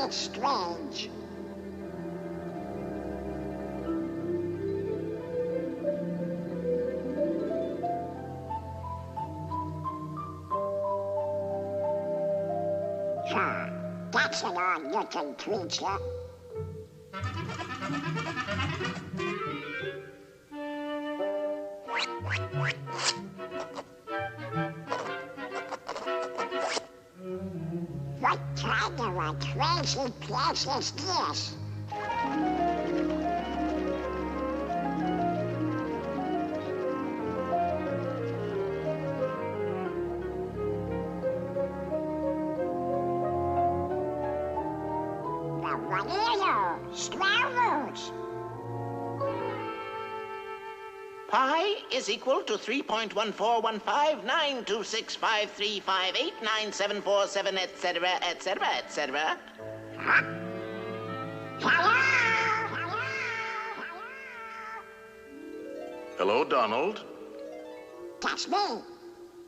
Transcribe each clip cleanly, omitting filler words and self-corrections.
bit strange. That's an odd-looking creature. What kind of a crazy place is this? Pi is equal to 3.141592653589747, etc., etc., etc. Hello, Donald. That's me.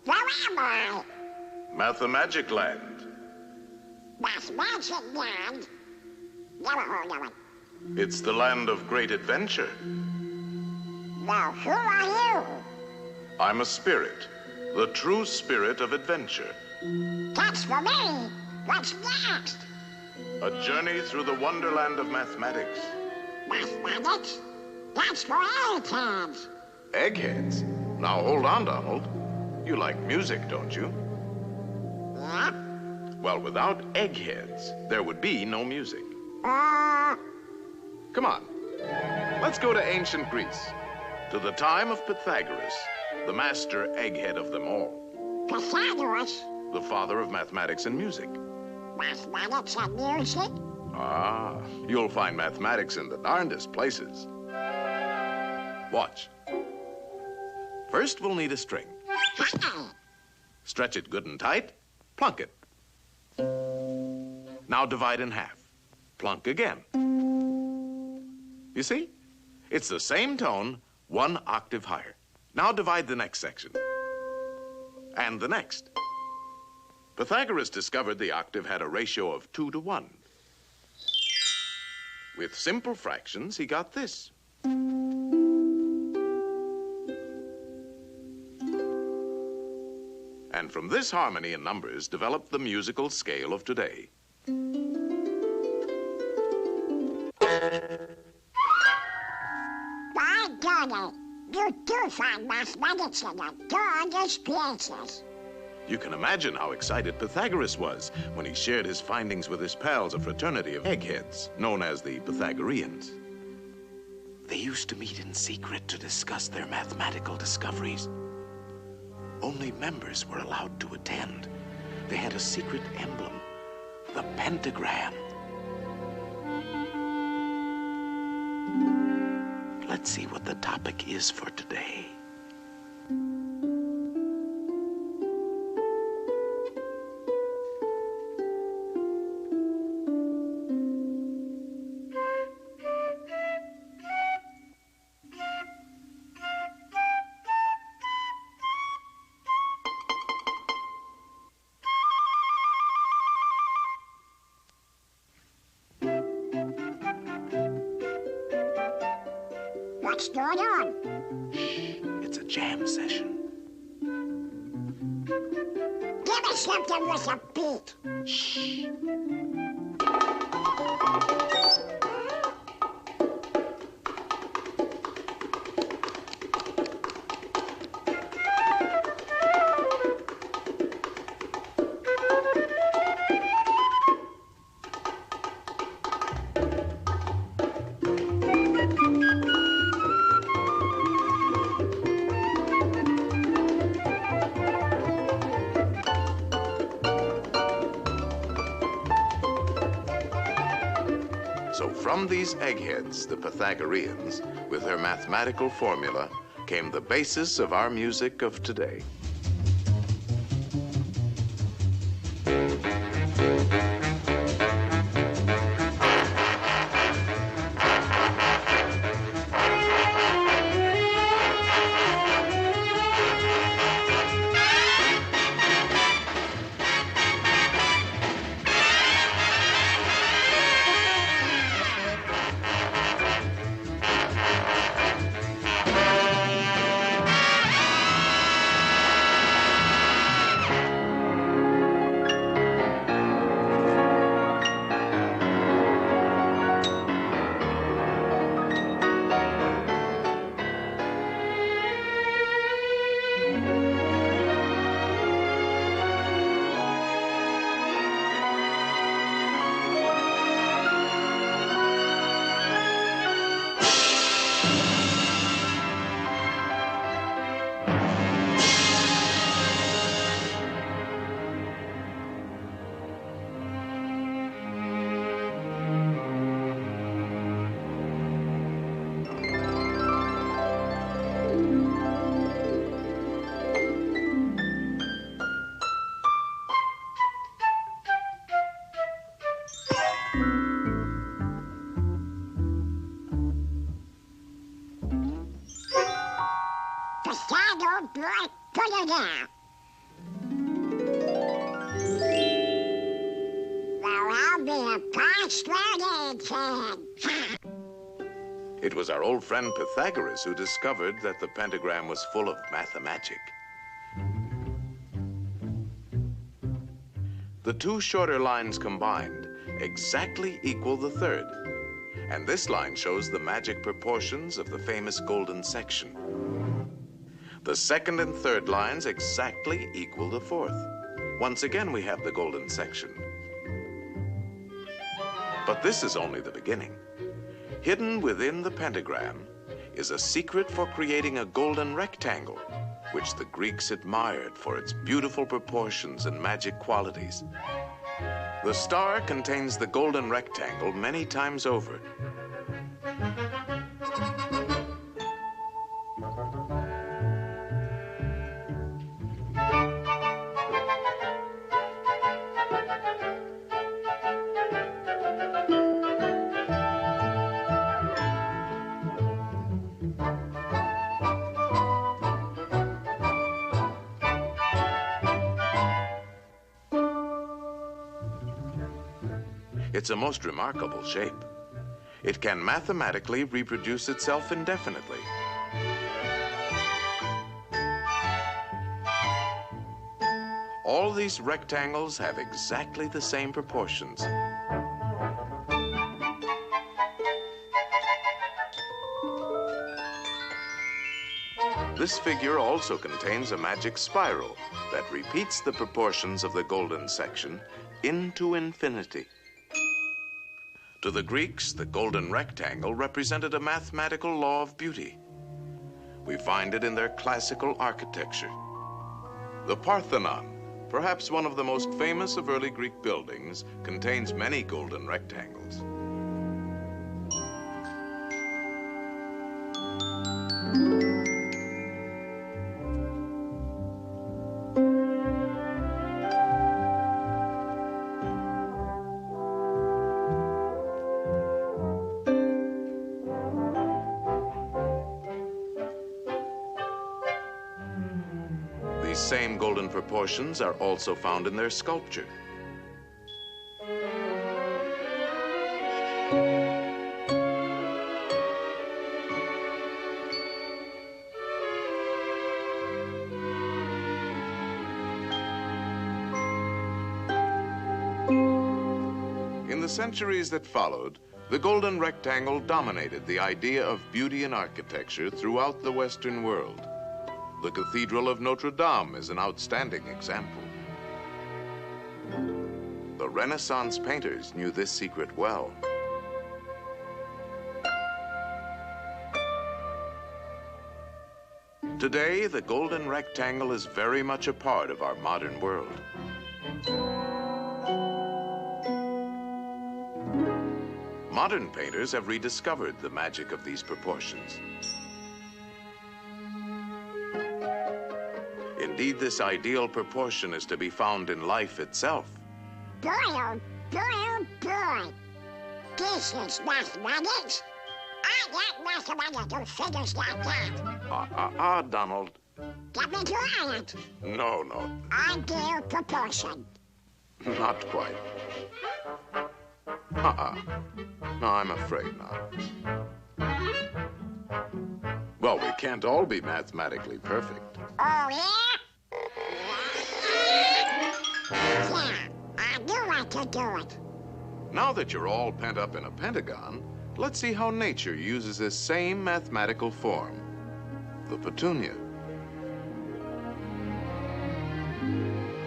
Where am I? Mathmagic Land. Mathmagic Land? Never heard of it. It's the land of great adventure. Now, who are you? I'm a spirit, the true spirit of adventure. That's for me. What's next? A journey through the wonderland of mathematics. Mathematics? That's for eggheads. Eggheads? Now, hold on, Donald. You like music, don't you? Yeah? Well, without eggheads, there would be no music. Come on. Let's go to ancient Greece, to the time of Pythagoras, the master egghead of them all. Pythagoras? The father of mathematics and music. Mathematics and music? Ah, you'll find mathematics in the darndest places. Watch. First, we'll need a string. Stretch it good and tight, plunk it. Now divide in half. Plunk again. You see? It's the same tone, one octave higher. Now divide the next section. And the next. Pythagoras discovered the octave had a ratio of 2 to 1. With simple fractions, he got this. And from this harmony in numbers developed the musical scale of today. By golly, you do find mathematics in the darndest places. You can imagine how excited Pythagoras was when he shared his findings with his pals, a fraternity of eggheads, known as the Pythagoreans. They used to meet in secret to discuss their mathematical discoveries. Only members were allowed to attend. They had a secret emblem, the pentagram. Let's see what the topic is for today. What's going on? It's a jam session. Give me something with a beat. Shh. So from these eggheads, the Pythagoreans, with their mathematical formula, came the basis of our music of today. Oh, boy, put it down. Well, I'll be a postgraduate fan. It was our old friend Pythagoras who discovered that the pentagram was full of mathemagic. The two shorter lines combined exactly equal the third. And this line shows the magic proportions of the famous golden section. The second and third lines exactly equal the fourth. Once again, we have the golden section. But this is only the beginning. Hidden within the pentagram is a secret for creating a golden rectangle, which the Greeks admired for its beautiful proportions and magic qualities. The star contains the golden rectangle many times over. It's a most remarkable shape. It can mathematically reproduce itself indefinitely. All these rectangles have exactly the same proportions. This figure also contains a magic spiral that repeats the proportions of the golden section into infinity. To the Greeks, the golden rectangle represented a mathematical law of beauty. We find it in their classical architecture. The Parthenon, perhaps one of the most famous of early Greek buildings, contains many golden rectangles. These same golden proportions are also found in their sculpture. In the centuries that followed, the golden rectangle dominated the idea of beauty in architecture throughout the Western world. The Cathedral of Notre Dame is an outstanding example. The Renaissance painters knew this secret well. Today, the golden rectangle is very much a part of our modern world. Modern painters have rediscovered the magic of these proportions. Indeed, this ideal proportion is to be found in life itself. Boy, oh, boy, oh, boy. This is mathematics. I like mathematical figures like that. Donald. Get me to it. No. Ideal proportion. Not quite. No, I'm afraid not. Well, we can't all be mathematically perfect. Oh, yeah? Yeah, I knew I could do it. Now that you're all pent up in a pentagon, let's see how nature uses this same mathematical form, the petunia,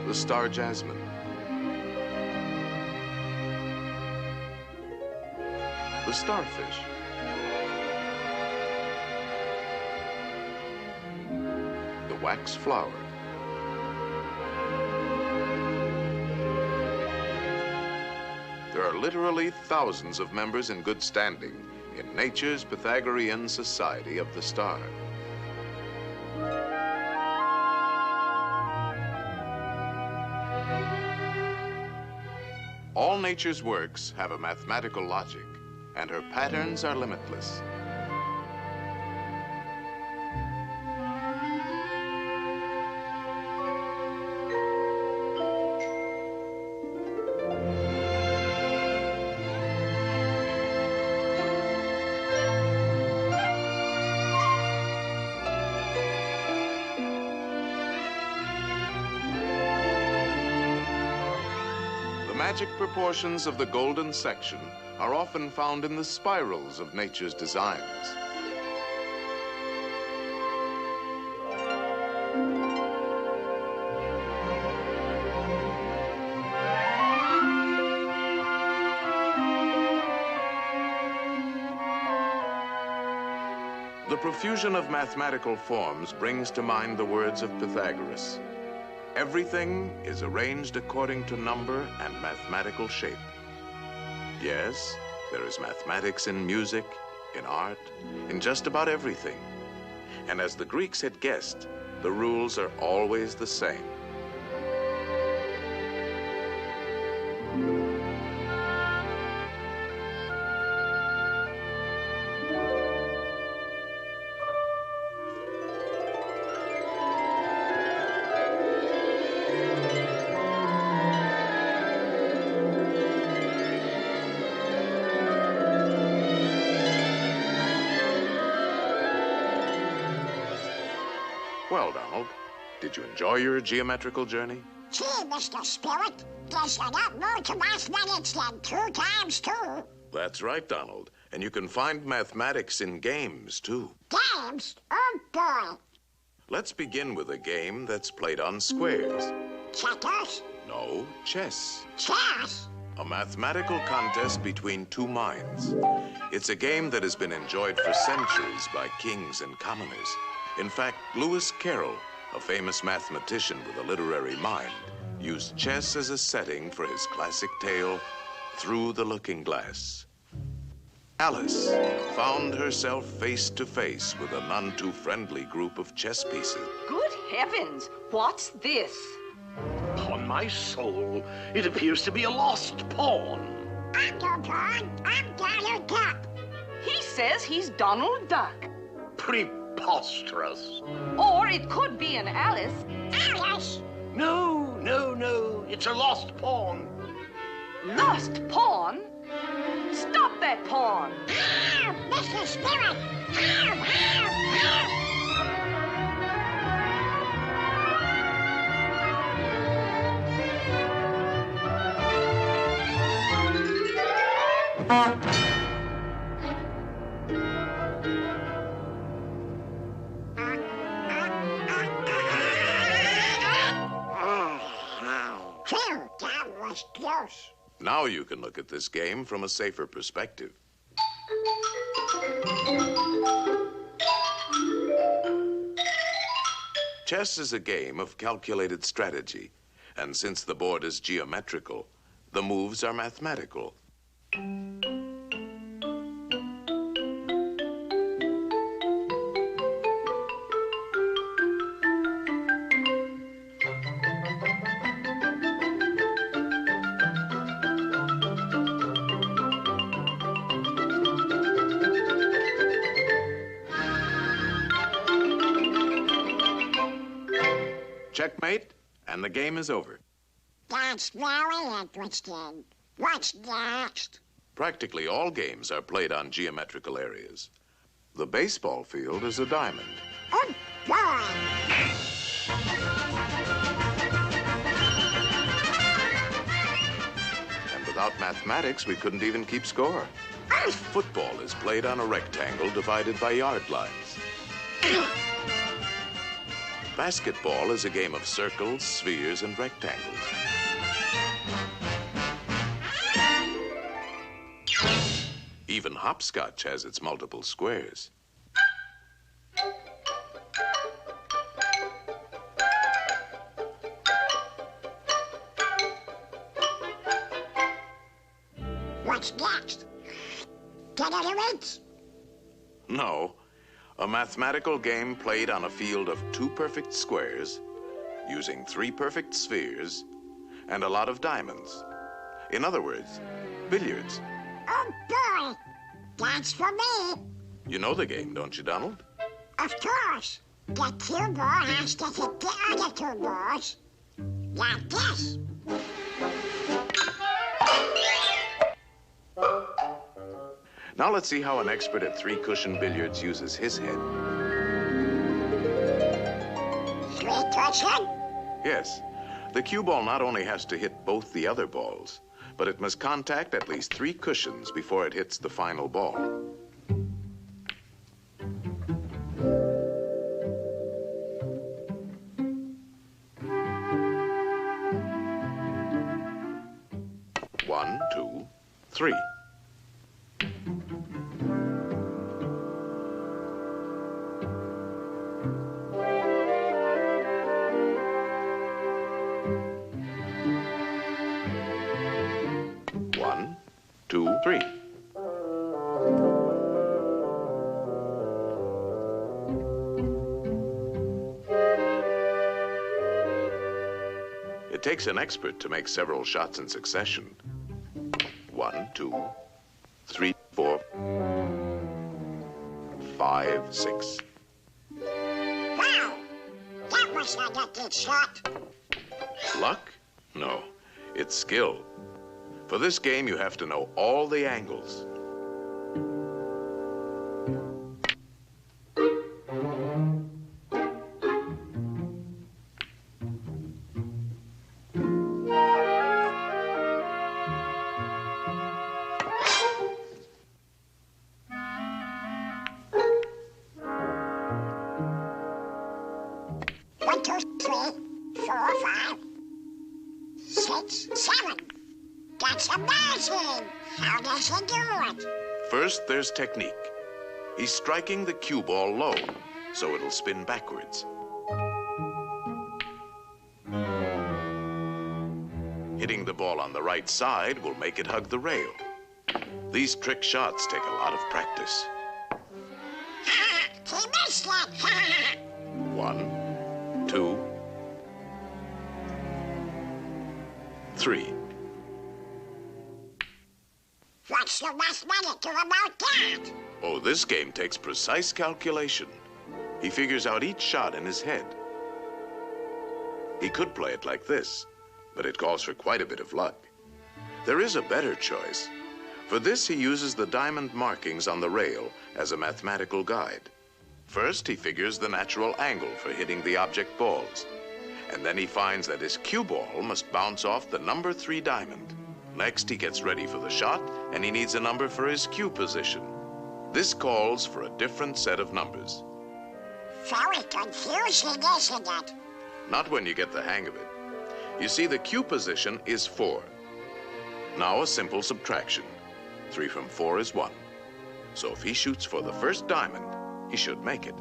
the star jasmine, the starfish, the wax flower, there are literally thousands of members in good standing in nature's Pythagorean Society of the Star. All nature's works have a mathematical logic, and her patterns are limitless. magic proportions of the golden section are often found in the spirals of nature's designs. The profusion of mathematical forms brings to mind the words of Pythagoras. Everything is arranged according to number and mathematical shape. Yes, there is mathematics in music, in art, in just about everything. And as the Greeks had guessed, the rules are always the same. Well, Donald, did you enjoy your geometrical journey? Gee, Mr. Spirit, there's a lot more to mathematics than 2 times 2. That's right, Donald. And you can find mathematics in games, too. Games? Oh, boy. Let's begin with a game that's played on squares. Checkers? No, chess. Chess? A mathematical contest between two minds. It's a game that has been enjoyed for centuries by kings and commoners. In fact, Lewis Carroll, a famous mathematician with a literary mind, used chess as a setting for his classic tale, Through the Looking Glass. Alice found herself face to face with a none too friendly group of chess pieces. Good heavens, what's this? Upon my soul, it appears to be a lost pawn. I'm no pawn. I'm Donald Duck. He says he's Donald Duck. Preposterous. Or it could be an Alice. Alice? No, no, no. It's a lost pawn. Lost pawn? Stop that pawn! Ow, Mr. Spirit! Ow, Phew, that was close. Now you can look at this game from a safer perspective. Chess is a game of calculated strategy, and since the board is geometrical, the moves are mathematical. Checkmate, and the game is over. That's very interesting. What's next? Practically all games are played on geometrical areas. The baseball field is a diamond. Oh, boy. And without mathematics, we couldn't even keep score. Football is played on a rectangle divided by yard lines. Basketball is a game of circles, spheres, and rectangles. Even hopscotch has its multiple squares. What's next? Featurette? No. A mathematical game played on a field of 2 perfect squares, using 3 perfect spheres, and a lot of diamonds. In other words, billiards. Oh, boy. That's for me. You know the game, don't you, Donald? Of course. The cue ball has to hit the other 2 balls. Like this. Now let's see how an expert at 3-cushion billiards uses his head. 3-cushion? Yes, the cue ball not only has to hit both the other balls, but it must contact at least 3 cushions before it hits the final ball. One, 2, 3. One, 2, 3. It takes an expert to make several shots in succession. 1, 2, 3, 4, 5, 6. Wow! That was not a good shot. Luck? No, it's skill. For this game, you have to know all the angles. One, two, three, 4, 5, 6, 7. That's amazing! How does he do it? First, there's technique. He's striking the cue ball low, so it'll spin backwards. Hitting the ball on the right side will make it hug the rail. These trick shots take a lot of practice. He missed it! 1, 2, 3. What's the mathematic about that? Oh, this game takes precise calculation. He figures out each shot in his head. He could play it like this, but it calls for quite a bit of luck. There is a better choice. For this, he uses the diamond markings on the rail as a mathematical guide. First, he figures the natural angle for hitting the object balls. And then he finds that his cue ball must bounce off the number 3 diamond. Next, he gets ready for the shot, and he needs a number for his cue position. This calls for a different set of numbers. Very confusing, isn't it? Not when you get the hang of it. You see, the cue position is 4. Now a simple subtraction. 3 from 4 is 1. So if he shoots for the first diamond, he should make it.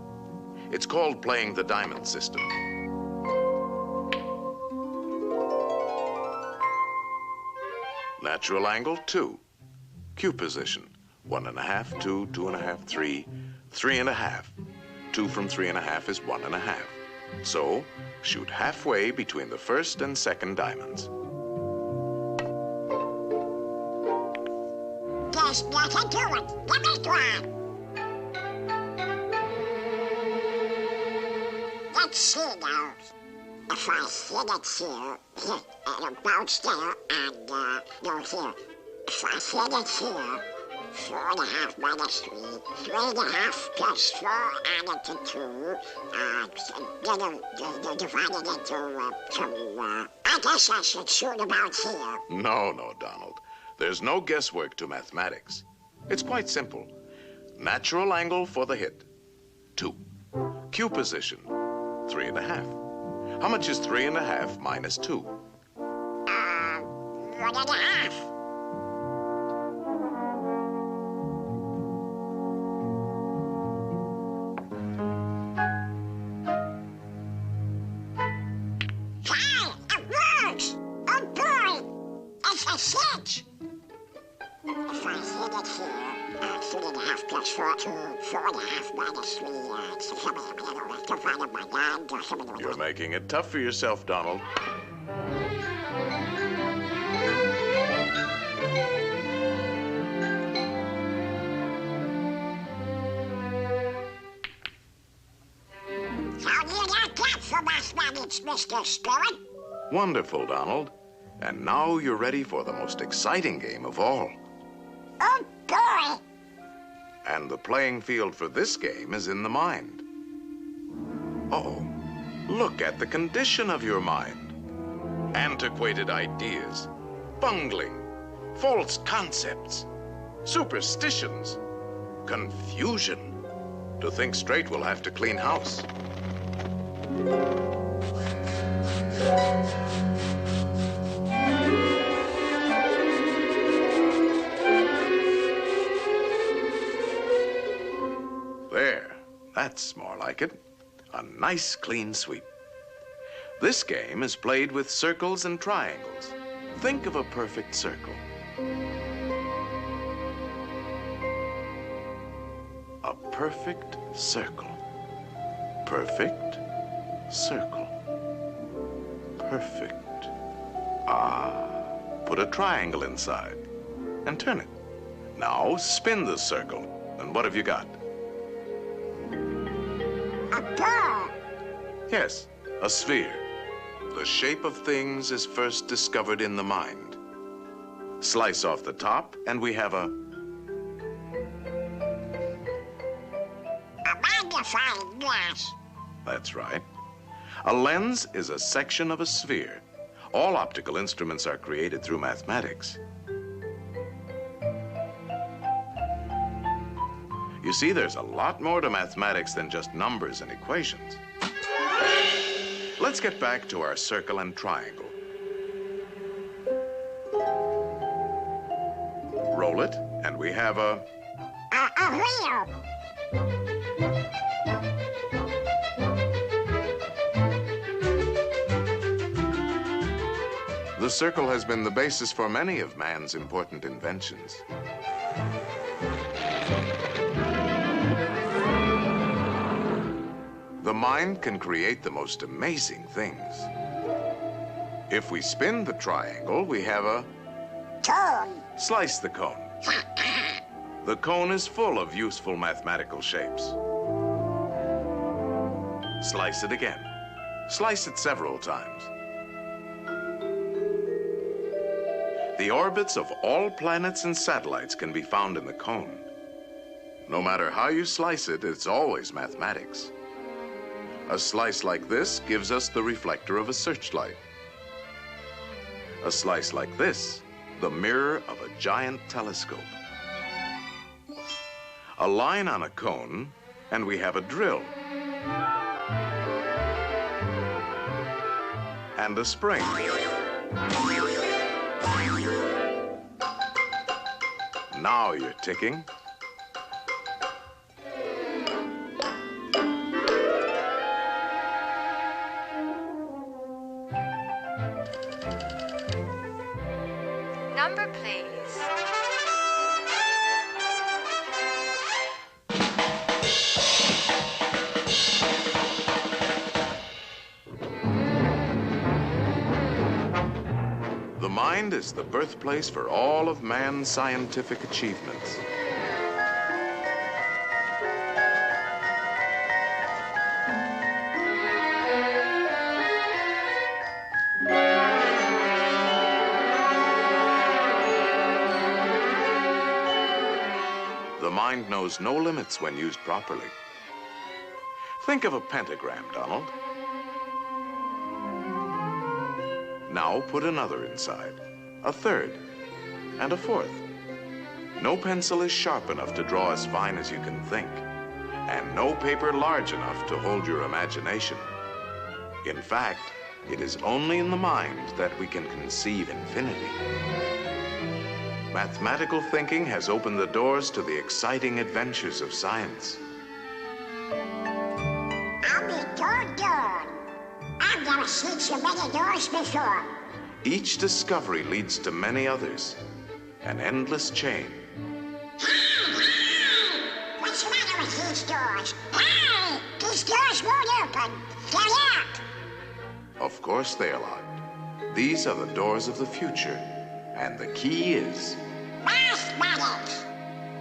It's called playing the diamond system. Natural angle, 2. Cue position, 1.5, 2, 2.5, 3, 3.5. 2 from 3.5 is 1.5. So, shoot halfway between the first and second diamonds. There's nothing to it. Give me one. Let's see now. If I hit it here, it'll bounce there, and, no, here. If I hit it here, 4.5 minus 3, 3.5 plus 4 added to 2, then divided into 2, I guess I should shoot about here. No, Donald. There's no guesswork to mathematics. It's quite simple. Natural angle for the hit, 2. Cue position, 3.5. How much is 3.5 minus 2? 1.5. Hey, it works! Oh boy! It's a 6! If I hit it here, 3.5 plus 4, 2, 4.5 minus 3, divided by 9. You're making it tough for yourself, Donald. How do you like that for mathematics, Mr. Spirit? Wonderful, Donald. And now you're ready for the most exciting game of all. Oh boy! And the playing field for this game is in the mind. Oh, look at the condition of your mind. Antiquated ideas, bungling, false concepts, superstitions, confusion. To think straight, we'll have to clean house. There, that's more like it. A nice clean sweep. This game is played with circles and triangles. Think of a perfect circle. A perfect circle. Perfect circle. Perfect. Put a triangle inside and turn it. Now spin the circle. And what have you got? A ball. Yes, a sphere. The shape of things is first discovered in the mind. Slice off the top, and we have a magnifying glass. That's right. A lens is a section of a sphere. All optical instruments are created through mathematics. You see, there's a lot more to mathematics than just numbers and equations. Let's get back to our circle and triangle. Roll it, and we have a wheel. The circle has been the basis for many of man's important inventions. The mind can create the most amazing things. If we spin the triangle, we have a Cone. Slice the cone. The cone is full of useful mathematical shapes. Slice it again. Slice it several times. The orbits of all planets and satellites can be found in the cone. No matter how you slice it, it's always mathematics. A slice like this gives us the reflector of a searchlight. A slice like this, the mirror of a giant telescope. A line on a cone, and we have a drill. And a spring. Now you're ticking. Number, please. The mind is the birthplace for all of man's scientific achievements. The mind knows no limits when used properly. Think of a pentagram, Donald. Now put another inside, a third, and a fourth. No pencil is sharp enough to draw as fine as you can think, and no paper large enough to hold your imagination. In fact, it is only in the mind that we can conceive infinity. Mathematical thinking has opened the doors to the exciting adventures of science. I'll be doggone. I've never seen so many doors before. Each discovery leads to many others, an endless chain. What's the matter with these doors? Hey! These doors won't open. They're locked. Of course they are locked. These are the doors of the future, and the key is... Mathematics.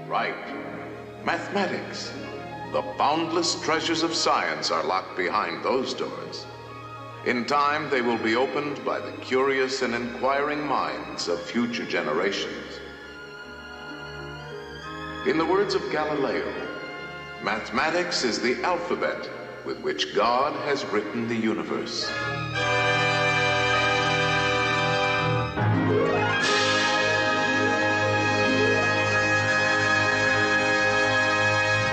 Right. Mathematics. The boundless treasures of science are locked behind those doors. In time, they will be opened by the curious and inquiring minds of future generations. In the words of Galileo, mathematics is the alphabet with which God has written the universe.